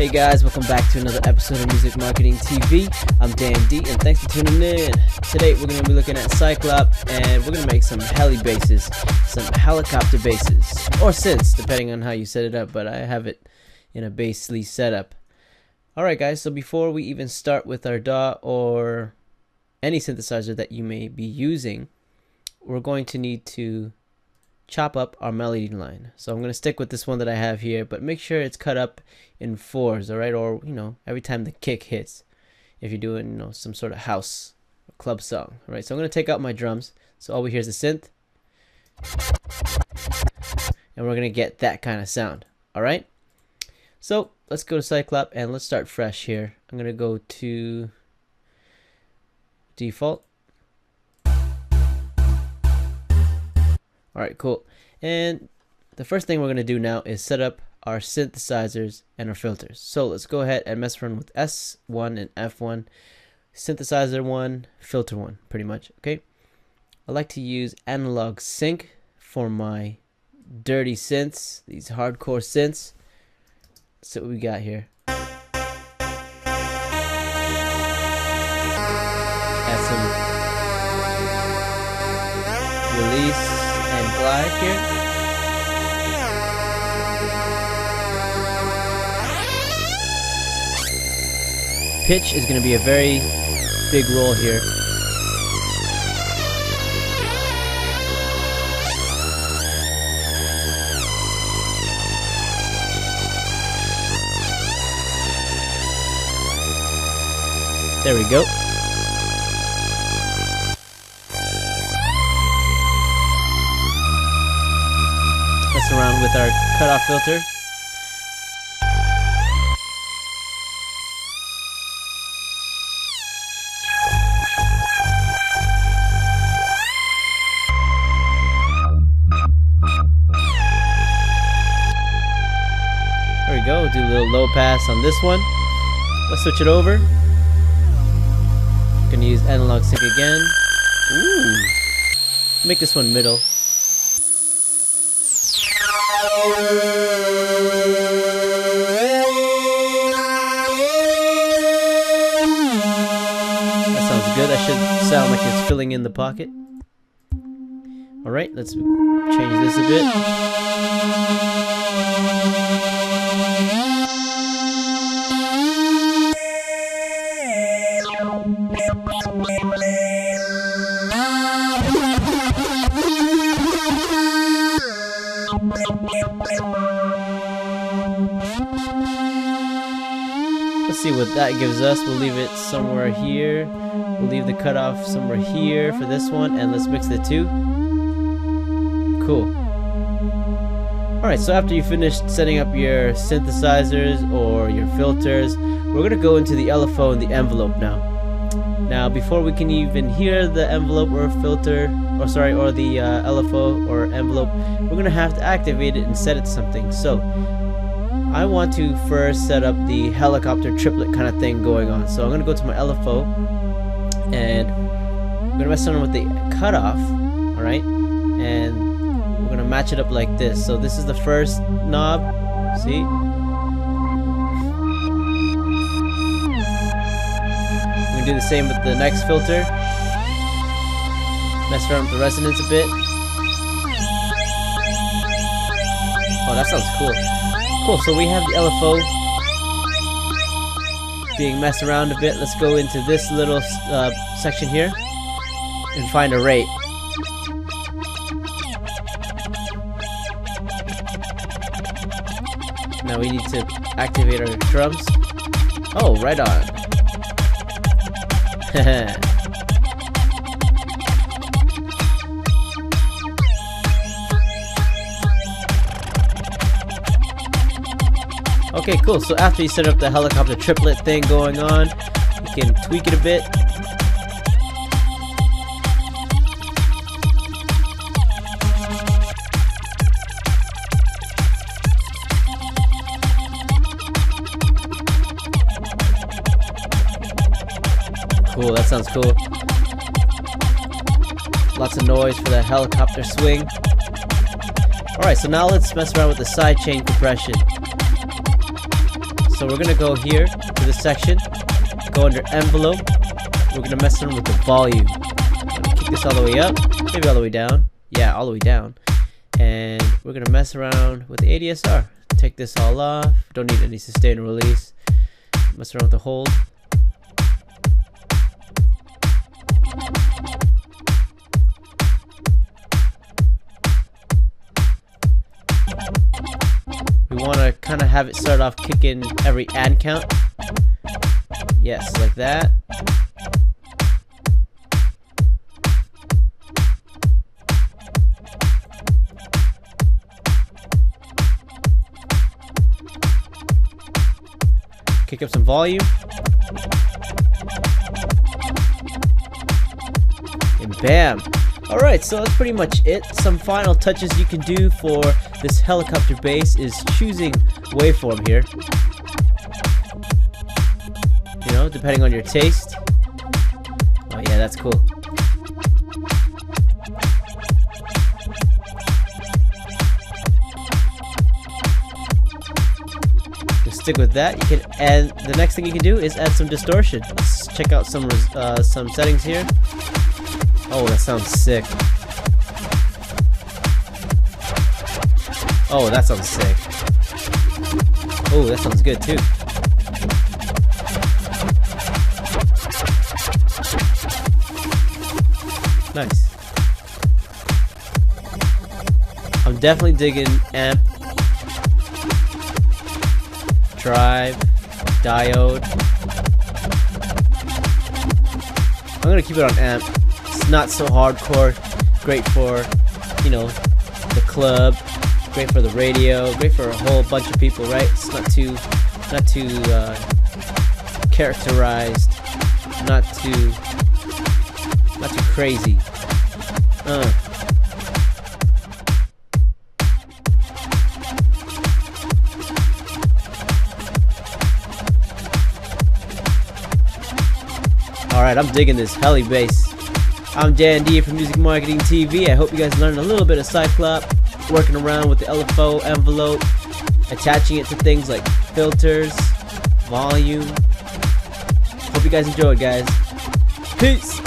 Hey guys, welcome back to another episode of Music Marketing TV. I'm Dan D, and thanks for tuning in. Today we're going to be looking at Cyclop, and we're going to make some heli basses, some helicopter basses, or synths, depending on how you set it up, but I have it in a bassly setup. Alright guys, so before we even start with our DAW or any synthesizer that you may be using, we're going to need to chop up our melody line. So I'm going to stick with this one that I have here, but make sure it's cut up in fours, alright? Or, every time the kick hits, if you're doing, some sort of house or club song. Alright, so I'm going to take out my drums. So all we hear is a synth. And we're going to get that kind of sound, alright? So let's go to Cyclop and let's start fresh here. I'm going to go to default. Alright, cool. And the first thing we're going to do now is set up our synthesizers and our filters. So let's go ahead and mess around with S1 and F1, synthesizer 1, filter 1, pretty much, okay? I like to use analog sync for my dirty synths, these hardcore synths. So what we got here. Add some release and glide here. Pitch is going to be a very big role here. There we go. Mess around with our cutoff filter. There we go. Do a little low pass on this one. Let's switch it over. Gonna use analog sync again. Ooh. Make this one middle. That sounds good. That should sound like it's filling in the pocket. Alright, let's change this a bit. Let's see what that gives us. We'll leave it somewhere here. We'll leave the cutoff somewhere here for this one, and let's mix the two. Cool. Alright, so after you finished setting up your synthesizers or your filters, we're going to go into the LFO and the envelope now. Now, before we can even hear the envelope or filter, or the LFO or envelope, we're going to have to activate it and set it to something. So I want to first set up the helicopter triplet kind of thing going on. So I'm going to go to my LFO and I'm going to mess around with the cutoff, alright? And we're going to match it up like this. So this is the first knob, see? We're going to do the same with the next filter. Mess around with the resonance a bit. Oh, that sounds cool. Cool, so we have the LFO being messed around a bit. Let's go into this little section here and find a rate. Now we need to activate our drums. Oh, right on. Okay, cool. So after you set up the helicopter triplet thing going on, you can tweak it a bit. Cool, that sounds cool. Lots of noise for the helicopter swing. Alright, so now let's mess around with the sidechain compression. So we're gonna go here to this section, go under envelope. We're gonna mess around with the volume. Kick this all the way up, maybe all the way down. Yeah, all the way down. And we're gonna mess around with the ADSR. Take this all off. Don't need any sustain or release. Mess around with the hold. We want to kind of have it start off kicking every ad count. Yes, like that. Kick up some volume. And bam. Alright, so that's pretty much it. Some final touches you can do for this helicopter bass is choosing waveform here. You know, depending on your taste. Oh yeah, that's cool. Stick with that. You can add, the next thing you can do is add some distortion. Let's check out some settings here. Oh, that sounds sick. Oh, that sounds sick. Oh, that sounds good too. Nice. I'm definitely digging amp, drive, diode. I'm gonna keep it on amp. It's not so hardcore. Great for, you know, the club. Great for the radio. Great for a whole bunch of people, right? It's not too characterized. Not too crazy. Alright, I'm digging this Heli bass. I'm Dan D from Music Marketing TV. I hope you guys learned a little bit of Cyclop, working around with the LFO envelope, attaching it to things like filters, volume. Hope you guys enjoyed, guys. Peace!